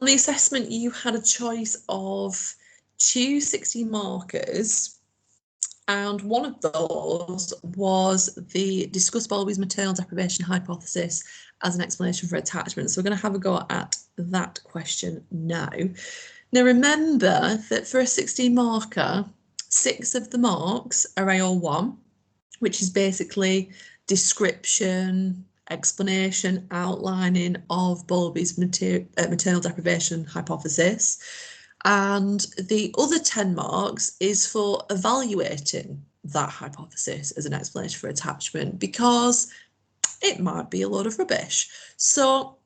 On the assessment, you had a choice of 2 16 markers, and one of those was the discuss Bowlby's maternal deprivation hypothesis as an explanation for attachment. So we're going to have a go at that question now. Now remember that for a 16 marker, 6 of the marks are AO1, which is basically description, explanation, outlining of Bowlby's maternal deprivation hypothesis. And the other 10 marks is for evaluating that hypothesis as an explanation for attachment, because it might be a load of rubbish. So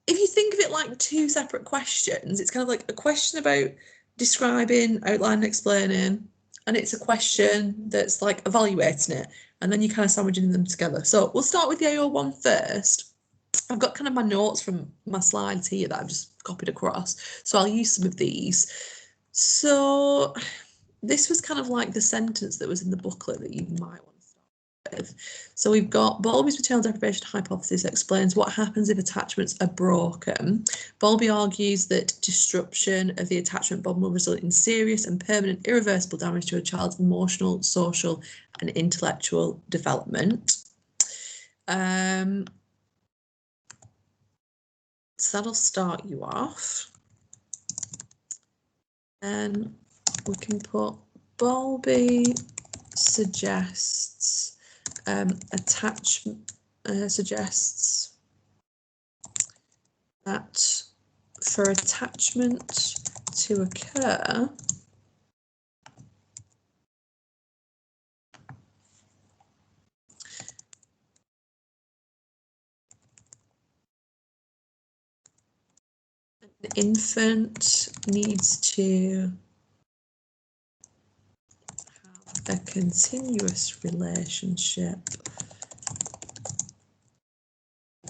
if you think of it like 2 separate questions, it's kind of like a question about describing, outlining, explaining, and it's a question that's like evaluating it, and then you're kind of sandwiching them together. So we'll start with the AO1 first. I've got kind of my notes from my slides here that I've just copied across, so I'll use some of these. So this was kind of like the sentence that was in the booklet that you might want to start with. So we've got Bowlby's maternal deprivation hypothesis explains what happens if attachments are broken. Bowlby argues that disruption of the attachment bond will result in serious and permanent irreversible damage to a child's emotional, social and intellectual development. So that'll start you off. And we can put Bowlby suggests suggests that for attachment to occur, an infant needs to have a continuous relationship,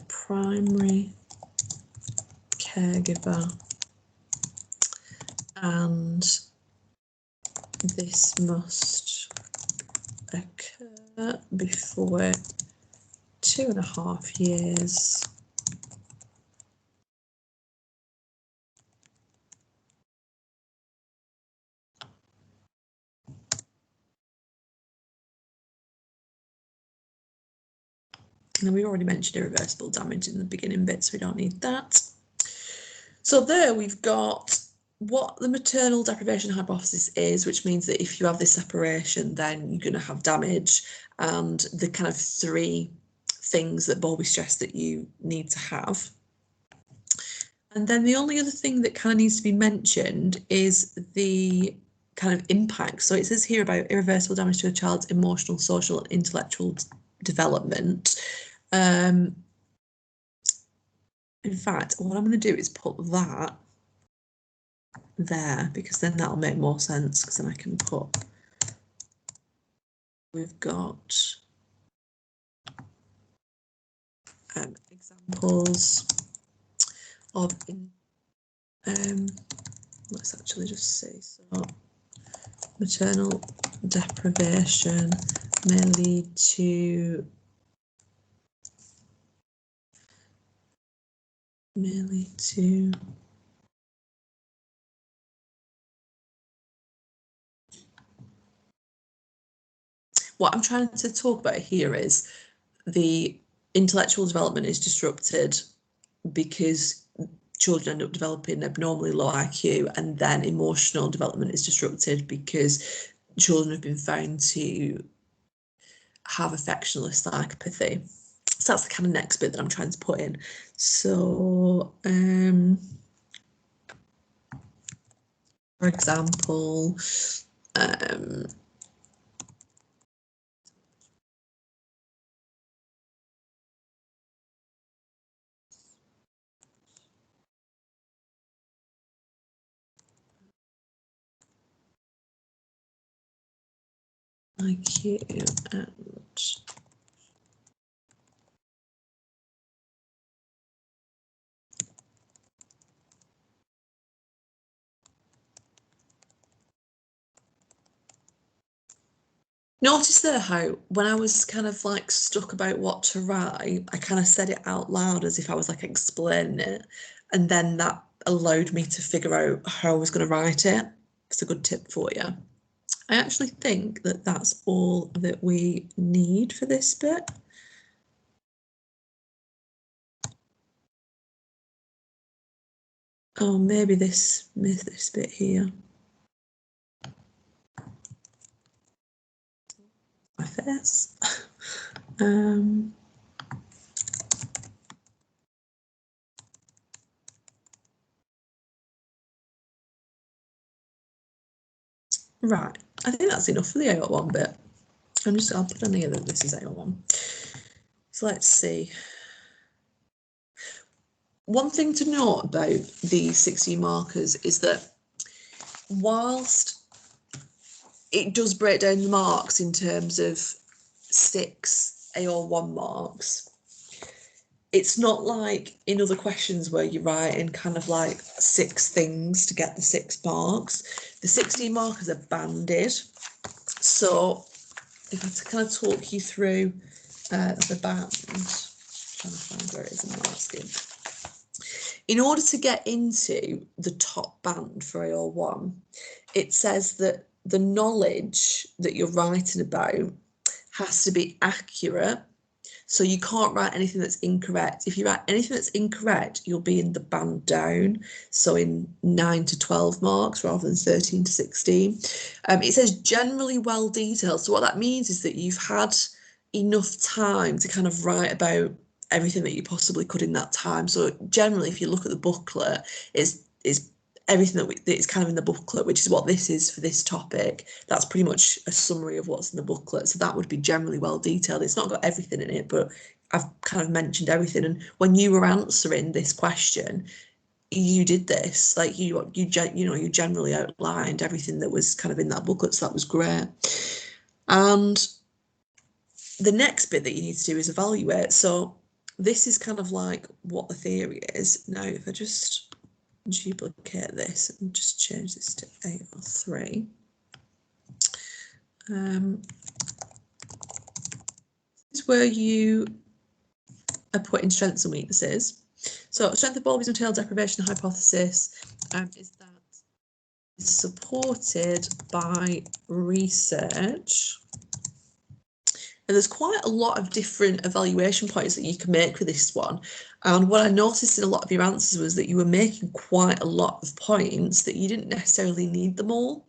primary caregiver, and this must occur before 2.5 years and we already mentioned irreversible damage in the beginning bit, so we don't need that. So there we've got what the maternal deprivation hypothesis is, which means that if you have this separation, then you're going to have damage, and the kind of 3 things that Bowlby stressed that you need to have. And then the only other thing that kind of needs to be mentioned is the kind of impact. So it says here about irreversible damage to a child's emotional, social, and intellectual development. In fact, what I'm going to do is put that there, because then that'll make more sense, because then I can put, we've got examples of, let's actually just see, so maternal deprivation may lead to what I'm trying to talk about here is the intellectual development is disrupted because children end up developing abnormally low IQ, and then emotional development is disrupted because children have been found to have affectionless psychopathy. So that's the kind of next bit that I'm trying to put in. So, for example, IQ and Notice there how when I was kind of like stuck about what to write, I kind of said it out loud as if I was like explaining it, and then that allowed me to figure out how I was going to write it. It's a good tip for you. I actually think that that's all that we need for this bit. Oh, maybe this bit here. My face. Right, I think that's enough for the AO1 bit. I'll put on here that this is AO1. So let's see. One thing to note about the 16 markers is that whilst it does break down the marks in terms of 6 AO1 marks, it's not like in other questions where you write in kind of like 6 things to get the 6 marks. The 16 markers are banded. So if I kind of talk you through the band, trying to find where it is in my scheme. In order to get into the top band for AO1, it says that the knowledge that you're writing about has to be accurate. So you can't write anything that's incorrect. If you write anything that's incorrect, you'll be in the band down. So in 9 to 12 marks rather than 13 to 16. It says generally well detailed. So what that means is that you've had enough time to kind of write about everything that you possibly could in that time. So generally, if you look at the booklet, it's everything that is kind of in the booklet, which is what this is for this topic. That's pretty much a summary of what's in the booklet. So that would be generally well detailed. It's not got everything in it, but I've kind of mentioned everything. And when you were answering this question, you did this, like you generally outlined everything that was kind of in that booklet. So that was great. And the next bit that you need to do is evaluate. So this is kind of like what the theory is. Now, if I just duplicate this and just change this to 8 or 3. This is where you are putting strengths and weaknesses. So strength of Bowlby's Untitled Deprivation hypothesis is that it's supported by research. And there's quite a lot of different evaluation points that you can make with this one. And what I noticed in a lot of your answers was that you were making quite a lot of points that you didn't necessarily need them all.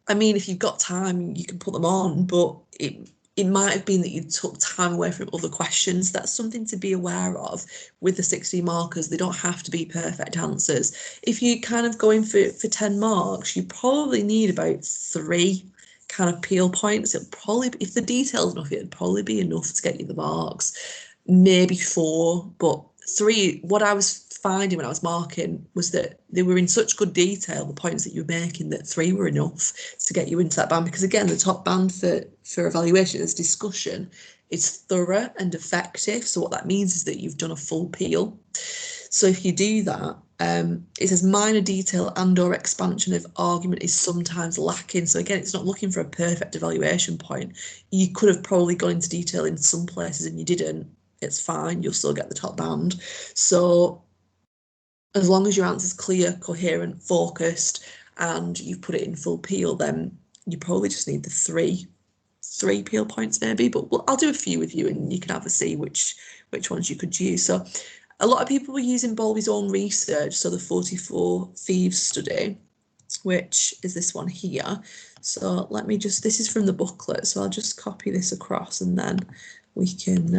I mean, if you've got time, you can put them on, but it might have been that you took time away from other questions. That's something to be aware of with the 60 markers. They don't have to be perfect answers. If you're kind of going for 10 marks, you probably need about 3 kind of peel points. It'll probably, if the detail's enough, it'd probably be enough to get you the marks. Maybe 4, but 3, what I was finding when I was marking was that they were in such good detail, the points that you were making, that 3 were enough to get you into that band. Because again, the top band for evaluation is discussion. It's thorough and effective. So what that means is that you've done a full peel. So if you do that, it says minor detail and or expansion of argument is sometimes lacking. So again, it's not looking for a perfect evaluation point. You could have probably gone into detail in some places and you didn't. It's fine, you'll still get the top band. So as long as your answer's clear, coherent, focused, and you've put it in full peel, then you probably just need the three peel points maybe, but I'll do a few with you and you can have a see which ones you could use. So a lot of people were using Bowlby's own research, so the 44 Thieves Study, which is this one here. So let me just, this is from the booklet, so I'll just copy this across and then we can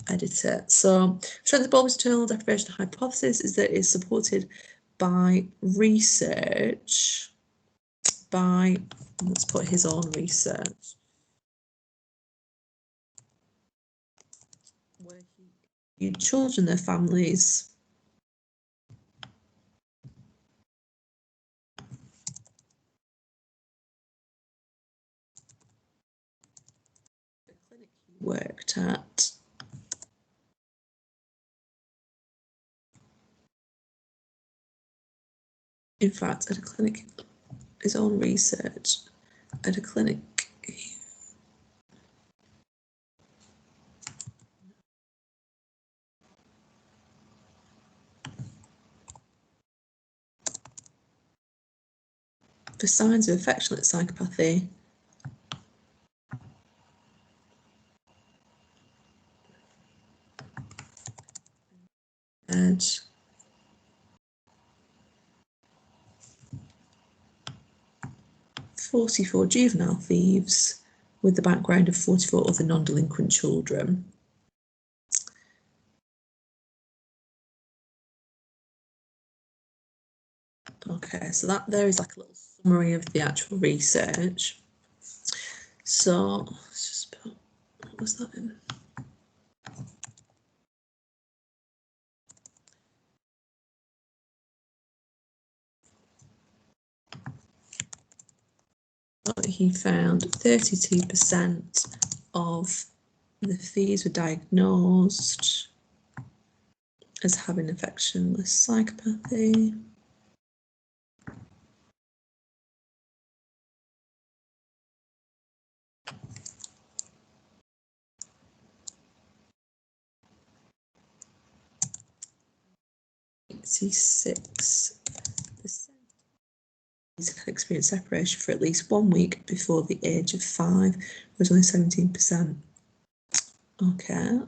edit it. So strength of Bowlby's internal deprivation hypothesis is that it's supported by research by, let's put his own research, where he interviewed children, their families, the clinic he worked at, in fact, at a clinic, his own research at a clinic for signs of affectionate psychopathy, and 44 juvenile thieves with the background of 44 other non-delinquent children. Okay, so that there is like a little summary of the actual research. So let's just put, what was that in? He found 32% of the thieves were diagnosed as having affectionless psychopathy. He's had experienced separation for at least 1 week before the age of 5, was only 17%. Okay,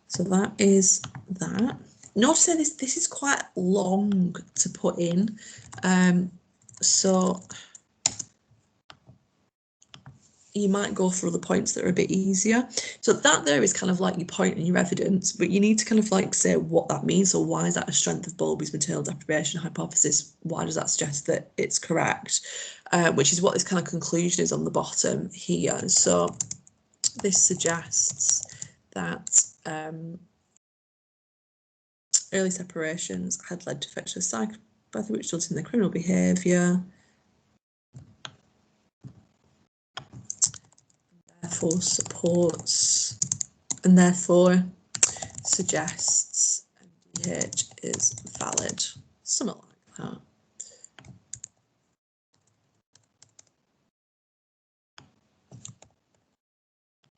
so that is that. Note to say this is quite long to put in, so you might go through the points that are a bit easier. So that there is kind of like your point and your evidence, but you need to kind of like say what that means. So why is that a strength of Bowlby's maternal deprivation hypothesis? Why does that suggest that it's correct? Which is what this kind of conclusion is on the bottom here. So this suggests that early separations had led to affectionless psychopathy, which resulted in their criminal behaviour. Therefore supports and therefore suggests MDH is valid. Something like that.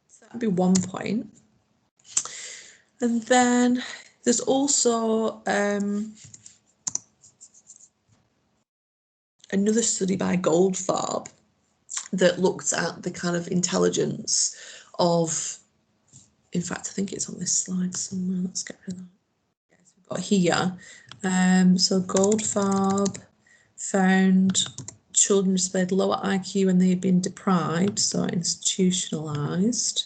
So that'd be 1 point. And then there's also another study by Goldfarb that looked at the kind of intelligence of, in fact, I think it's on this slide somewhere. Let's get rid of that. Yes, we've got here. So Goldfarb found children displayed lower IQ when they had been deprived, so institutionalised.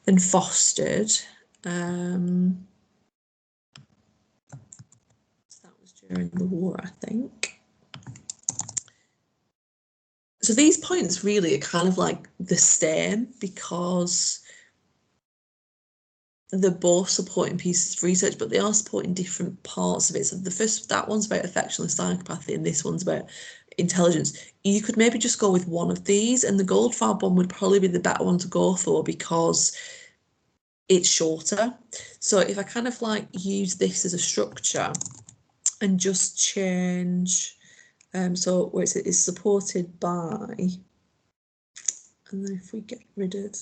And fostered. So that was during the war, I think. So these points really are kind of like the same because they're both supporting pieces of research, but they are supporting different parts of it. So the first, that one's about affectionless psychopathy, and this one's about intelligence. You could maybe just go with one of these, and the Goldfarb one would probably be the better one to go for because it's shorter. So if I kind of like use this as a structure and just change, so where it is supported by, and then if we get rid of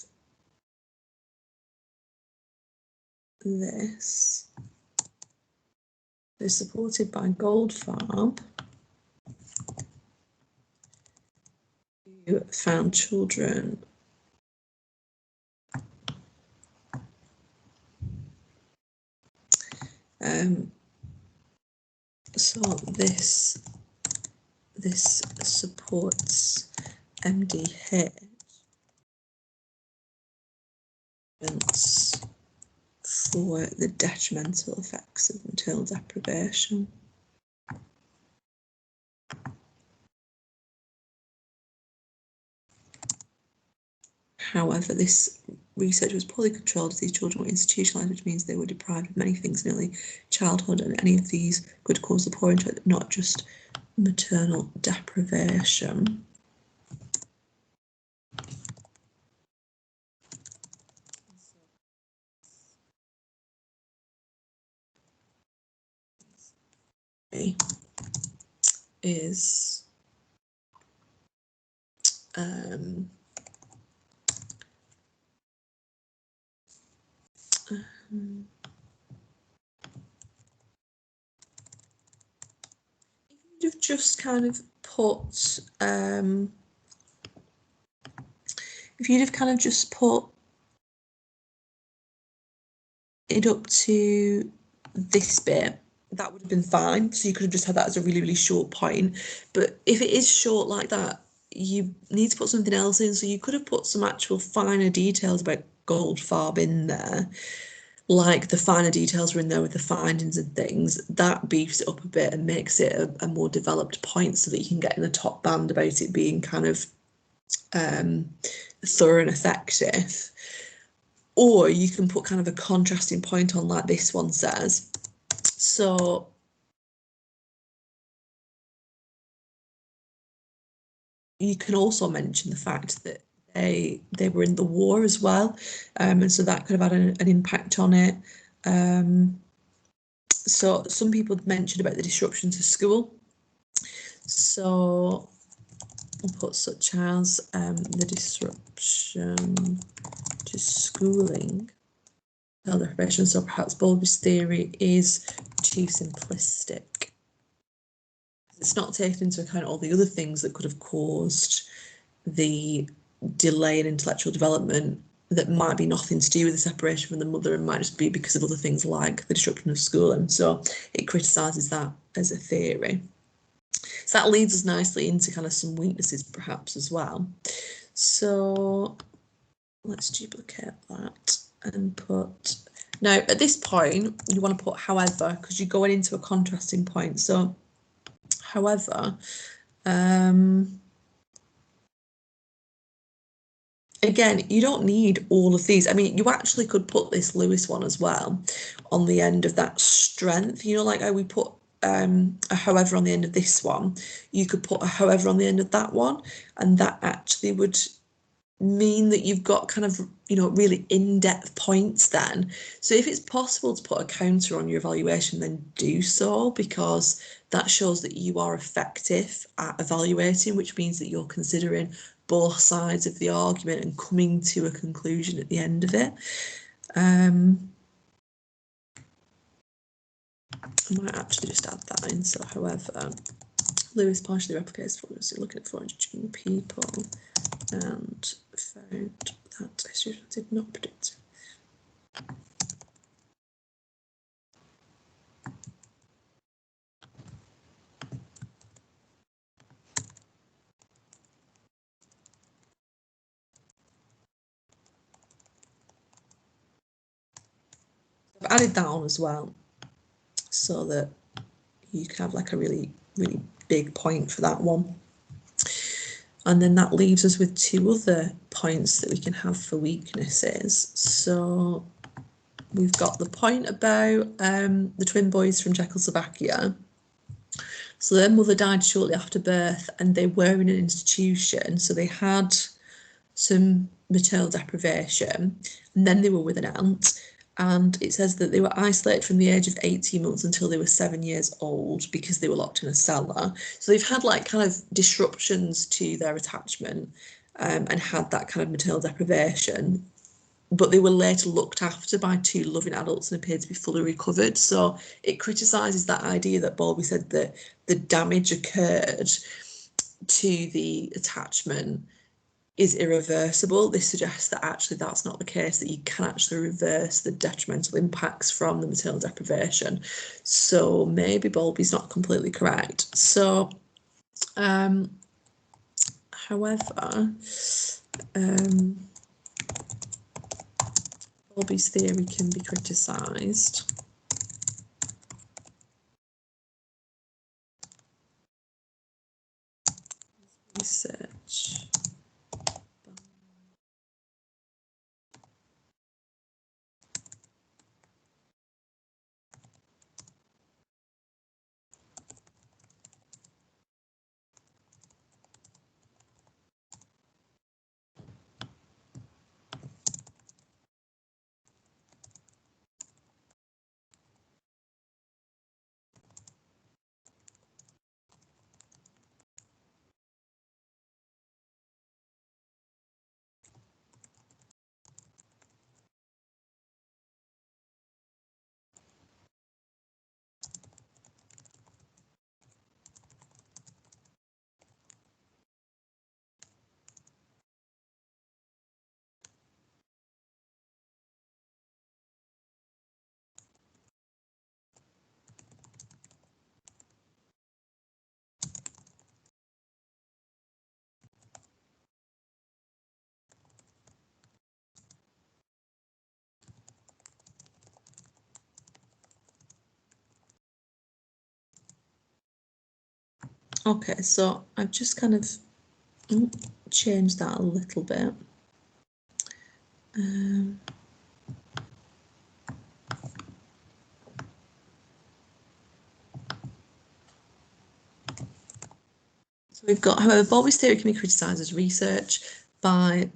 this, they're supported by Goldfarb, who found children so this supports MDH for the detrimental effects of maternal deprivation. However, this research was poorly controlled as these children were institutionalised, which means they were deprived of many things in early childhood, and any of these could cause the poor intellect, not just maternal deprivation. Is You've just kind of put, if you'd have kind of just put it up to this bit, that would have been fine. So you could have just had that as a really, really short point. But if it is short like that, you need to put something else in. So you could have put some actual finer details about Goldfarb in there, like the finer details were in there with the findings and things. That beefs it up a bit and makes it a more developed point so that you can get in the top band about it being kind of thorough and effective. Or you can put kind of a contrasting point on like this one says. So you can also mention the fact that they were in the war as well, and so that could have had an impact on it. So some people mentioned about the disruption to school. So we'll put such as the disruption to schooling, child deprivation. So perhaps Bowlby's theory is too simplistic. It's not taken into account all the other things that could have caused the delay in intellectual development that might be nothing to do with the separation from the mother and might just be because of other things like the disruption of schooling. So it criticises that as a theory. So that leads us nicely into kind of some weaknesses perhaps as well. So let's duplicate that and put, now at this point you want to put however, because you're going into a contrasting point. So however, again, you don't need all of these. I mean, you actually could put this Lewis one as well on the end of that strength. You know, like how we put a however on the end of this one, you could put a however on the end of that one, and that actually would mean that you've got kind of, you know, really in-depth points then. So if it's possible to put a counter on your evaluation, then do so, because that shows that you are effective at evaluating, which means that you're considering both sides of the argument and coming to a conclusion at the end of it. I might actually just add that in. So however, Lewis partially replicates fluency, looking at 400 young people and found that a student did not predict. I've added that on as well, so that you can have like a really, really big point for that one. And then that leaves us with two other points that we can have for weaknesses. So we've got the point about the twin boys from Czechoslovakia. So their mother died shortly after birth and they were in an institution. So they had some maternal deprivation and then they were with an aunt. And it says that they were isolated from the age of 18 months until they were 7 years old because they were locked in a cellar. So they've had like kind of disruptions to their attachment and had that kind of maternal deprivation. But they were later looked after by two loving adults and appeared to be fully recovered. So it criticises that idea that Bowlby said that the damage occurred to the attachment is irreversible. This suggests that actually that's not the case, that you can actually reverse the detrimental impacts from the maternal deprivation. So maybe Bowlby's not completely correct. So however, Bowlby's theory can be criticised. Research. Okay, so I've just kind of changed that a little bit. So we've got, however, Bowlby's theory can be criticised as research by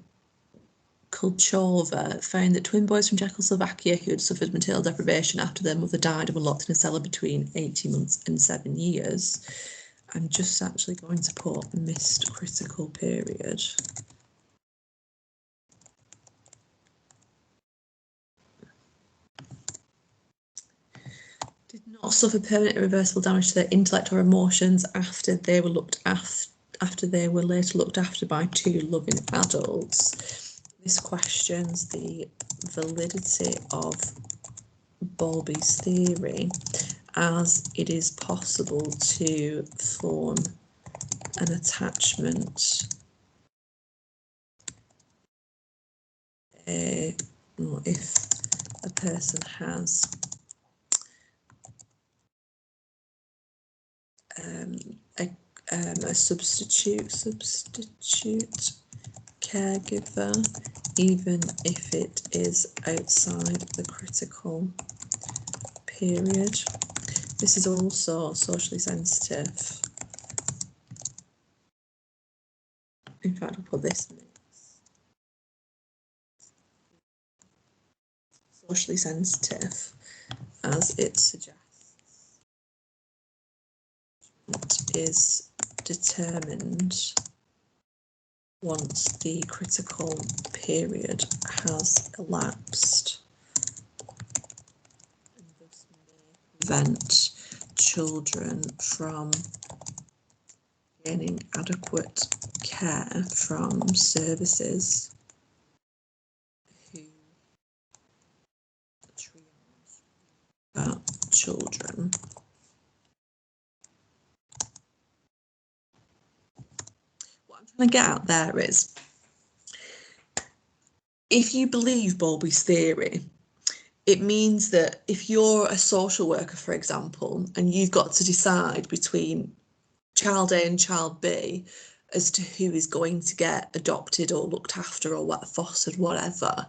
Kulchova found that twin boys from Czechoslovakia who had suffered maternal deprivation after their mother died were locked in a cellar between 18 months and 7 years. I'm just actually going to put missed critical period. Did not suffer permanent irreversible damage to their intellect or emotions after they were later looked after by two loving adults. This questions the validity of Bowlby's theory, as it is possible to form an attachment if a person has a substitute caregiver, even if it is outside the critical period. This is also socially sensitive. In fact, I'll put this mix. Socially sensitive, as it suggests, it is determined once the critical period has elapsed, and thus may prevent children from gaining adequate care from services who triage children. What I'm trying to get out there is, if you believe Bowlby's theory, it means that if you're a social worker, for example, and you've got to decide between child A and child B as to who is going to get adopted or looked after or what fostered, whatever,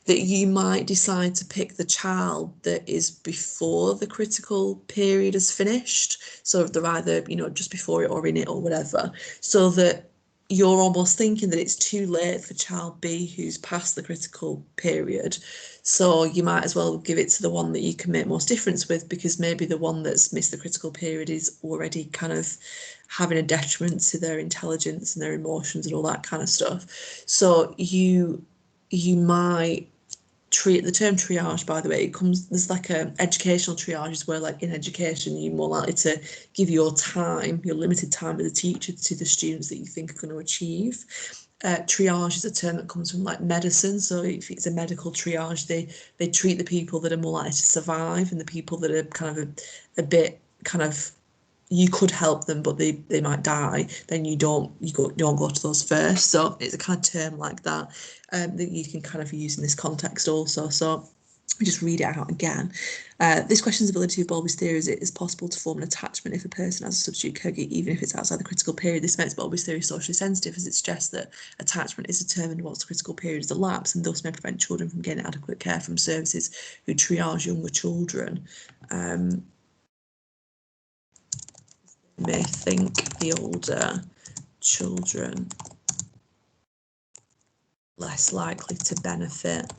that you might decide to pick the child that is before the critical period is finished. So they're either, you know, just before it or in it or whatever, so that you're almost thinking that it's too late for child B who's past the critical period. So you might as well give it to the one that you can make most difference with, because maybe the one that's missed the critical period is already kind of having a detriment to their intelligence and their emotions and all that kind of stuff. So you might treat the term triage, by the way, it comes, there's like a educational triage where, like in education, you're more likely to give your time, your limited time as a teacher, to the students that you think are going to achieve. Triage is a term that comes from like medicine, so if it's a medical triage, they treat the people that are more likely to survive, and the people that are kind of a bit kind of, you could help them but they might die, then you don't go to those first. So it's a kind of term like that that you can kind of use in this context also. So I just read it out again. This questions the validity of Bowlby's theory, as it is possible to form an attachment if a person has a substitute caregiver, even if it's outside the critical period. This makes Bowlby's theory socially sensitive, as it suggests that attachment is determined once the critical period has elapsed, and thus may prevent children from getting adequate care from services who triage younger children. May think the older children less likely to benefit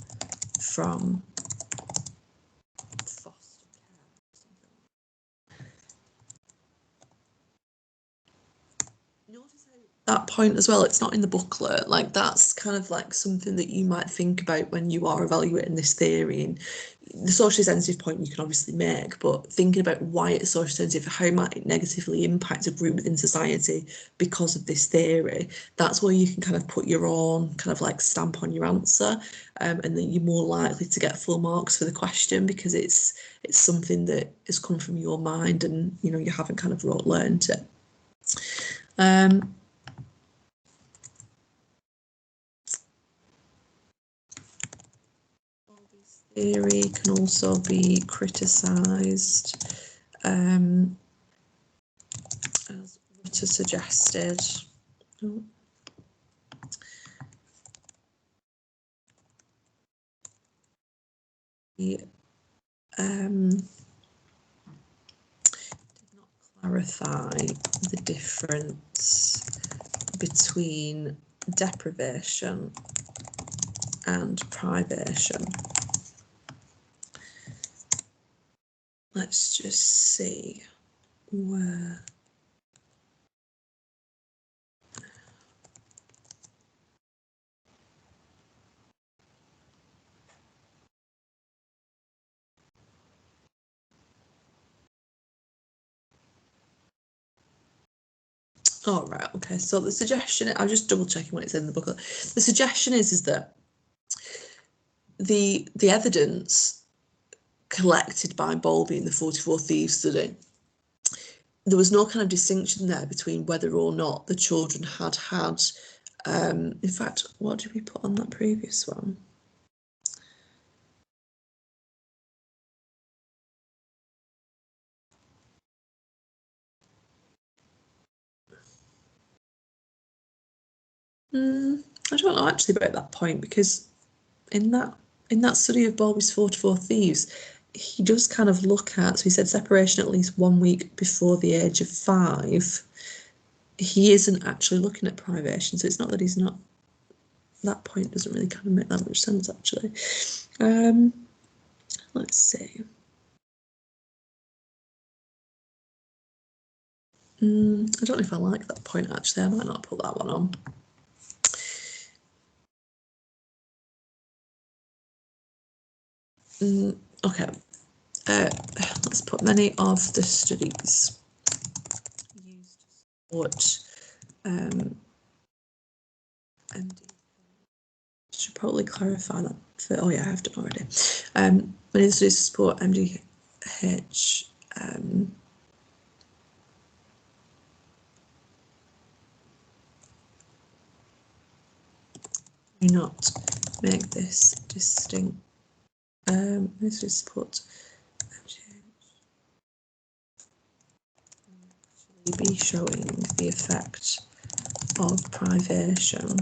from foster care. Notice that point as well, it's not in the booklet. Like, that's kind of like something that you might think about when you are evaluating this theory. And the socially sensitive point you can obviously make, but thinking about why it's socially sensitive, how it might negatively impact a group within society because of this theory, that's where you can kind of put your own kind of like stamp on your answer, and then you're more likely to get full marks for the question, because it's something that has come from your mind and, you know, you haven't kind of learned it. Theory can also be criticised as Rutter suggested. Oh. Did not clarify the difference between deprivation and privation. Let's just see where. Oh, right, okay. So the suggestion, I'm just double checking what it's in the booklet. The suggestion is that the evidence collected by Bowlby in the 44 Thieves Study, there was no kind of distinction there between whether or not the children had in fact, what did we put on that previous one? I don't know actually about that point, because in that study of Bowlby's 44 Thieves, he does kind of look at, so he said separation at least 1 week before the age of 5. He isn't actually looking at privation, so it's not that he's not, that point doesn't really kind of make that much sense actually. Let's see. I don't know if I like that point actually. I might not put that one on. Okay, let's put many of the studies used to support MDH. Should probably clarify that. Oh yeah, I've done already. Many of the studies to support MDH. Do not make this distinct. This is support actually be showing the effect of privation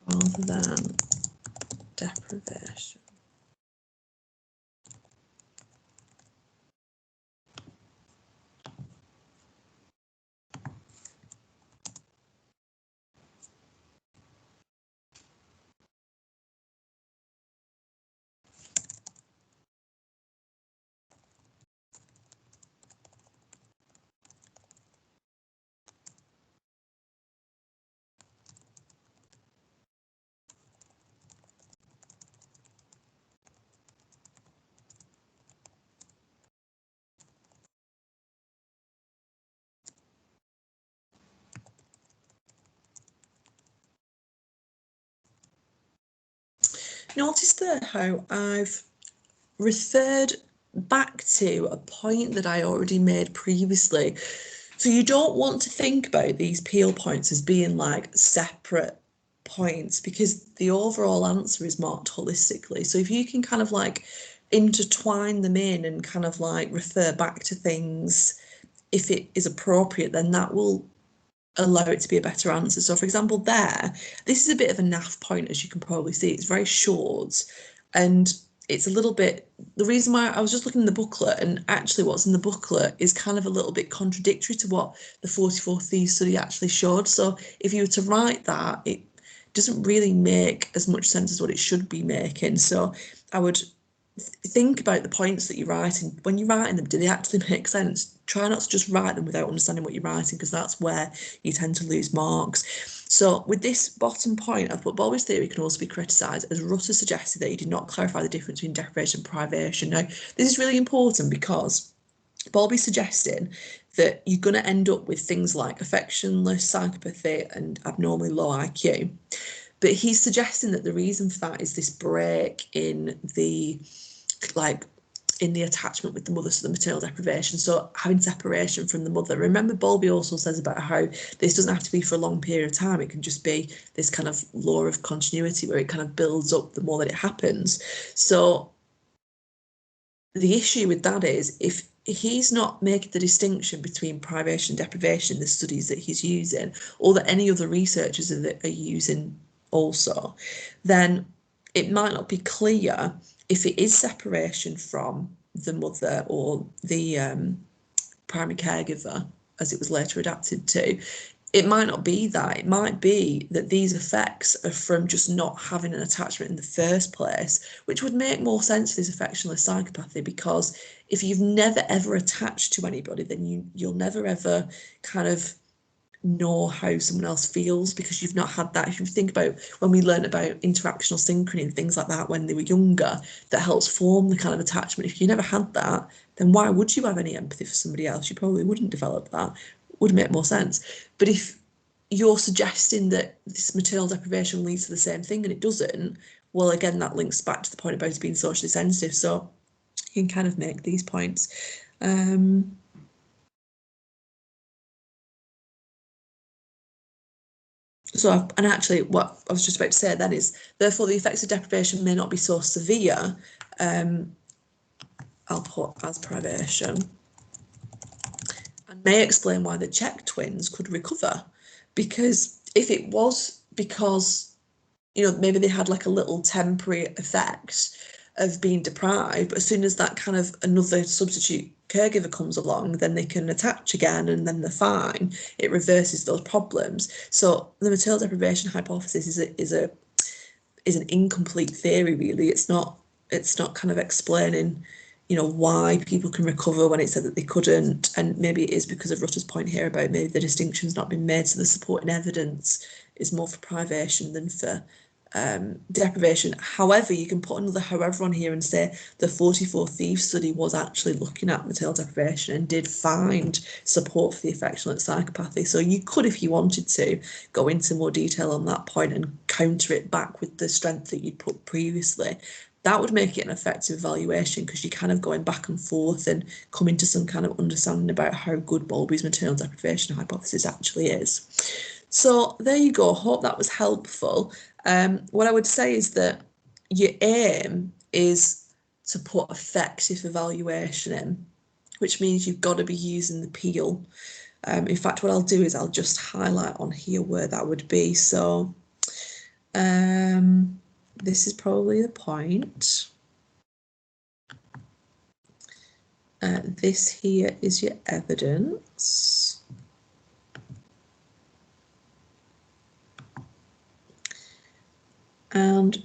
rather than deprivation. Notice there how I've referred back to a point that I already made previously. So you don't want to think about these peel points as being like separate points, because the overall answer is marked holistically. So if you can kind of like intertwine them in and kind of like refer back to things if it is appropriate, then that will allow it to be a better answer. So for example, this is a bit of a naff point, as you can probably see. It's very short and it's a little bit, the reason why I was just looking in the booklet, and actually what's in the booklet is kind of a little bit contradictory to what the 44 Thieves study actually showed. So if you were to write that, it doesn't really make as much sense as what it should be making. So I would think about the points that you're writing. When you're writing them, do they actually make sense? Try not to just write them without understanding what you're writing, because that's where you tend to lose marks. So with this bottom point, I've put Bowlby's theory can also be criticised, as Rutter suggested that he did not clarify the difference between deprivation and privation. Now, this is really important because Bowlby's suggesting that you're going to end up with things like affectionless psychopathy and abnormally low IQ. But he's suggesting that the reason for that is this break in the attachment with the mother, so the maternal deprivation, so having separation from the mother. Remember, Bowlby also says about how this doesn't have to be for a long period of time. It can just be this kind of law of continuity where it kind of builds up the more that it happens. So the issue with that is if he's not making the distinction between privation and deprivation, the studies that he's using, or that any other researchers are using also, then it might not be clear if it is separation from the mother or the primary caregiver, as it was later adapted to. It might not be that. It might be that these effects are from just not having an attachment in the first place, which would make more sense for this affectionless psychopathy, because if you've never ever attached to anybody, then you'll never ever kind of know how someone else feels, because you've not had that. If you think about when we learn about interactional synchrony and things like that when they were younger, that helps form the kind of attachment. If you never had that, then why would you have any empathy for somebody else? You probably wouldn't develop that. Would make more sense. But if you're suggesting that this maternal deprivation leads to the same thing and it doesn't, well, again, that links back to the point about it being socially sensitive. So you can kind of make these points. And actually what I was just about to say then is, therefore the effects of deprivation may not be so severe. I'll put as privation, and may explain why the Czech twins could recover. Because if it was because, you know, maybe they had like a little temporary effect of being deprived, but as soon as that kind of another substitute caregiver comes along, then they can attach again and then they're fine. It reverses those problems. So the maternal deprivation hypothesis is an incomplete theory, really. It's not kind of explaining, you know, why people can recover when it said that they couldn't. And maybe it is because of Rutter's point here about maybe the distinction's not been made, so the supporting evidence is more for privation than for deprivation. However, you can put another however on here and say the 44 Thieves Study was actually looking at maternal deprivation and did find support for the affectionate psychopathy. So you could, if you wanted to, go into more detail on that point and counter it back with the strength that you'd put previously. That would make it an effective evaluation, because you're kind of going back and forth and coming to some kind of understanding about how good Bowlby's maternal deprivation hypothesis actually is. So there you go. Hope that was helpful. What I would say is that your aim is to put effective evaluation in, which means you've got to be using the peel. In fact, what I'll do is I'll just highlight on here where that would be. So this is probably the point. This here is your evidence. And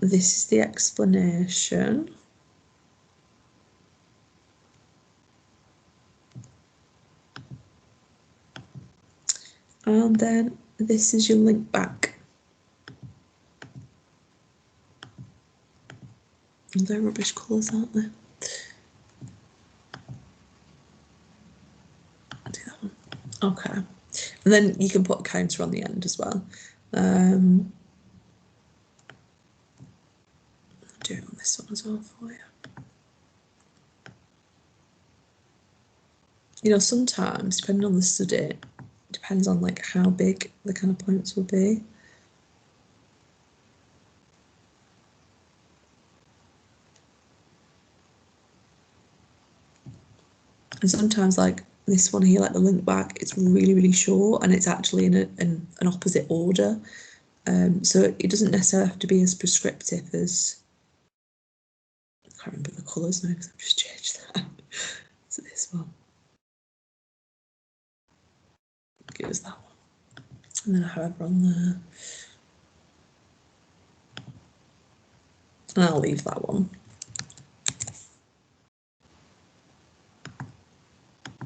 this is the explanation. And then this is your link back. They're rubbish colours, aren't they? I'll do that one. Okay. And then you can put a counter on the end as well. I'll do it on this one as well for you. You know, sometimes, depending on the study, it depends on like how big the kind of points will be. And sometimes, like this one here, like the link back, it's really, really short and it's actually in an opposite order. So it doesn't necessarily have to be as prescriptive as, I can't remember the colours now because I've just changed that. So this one. Give us that one. And then however on there. And I'll leave that one.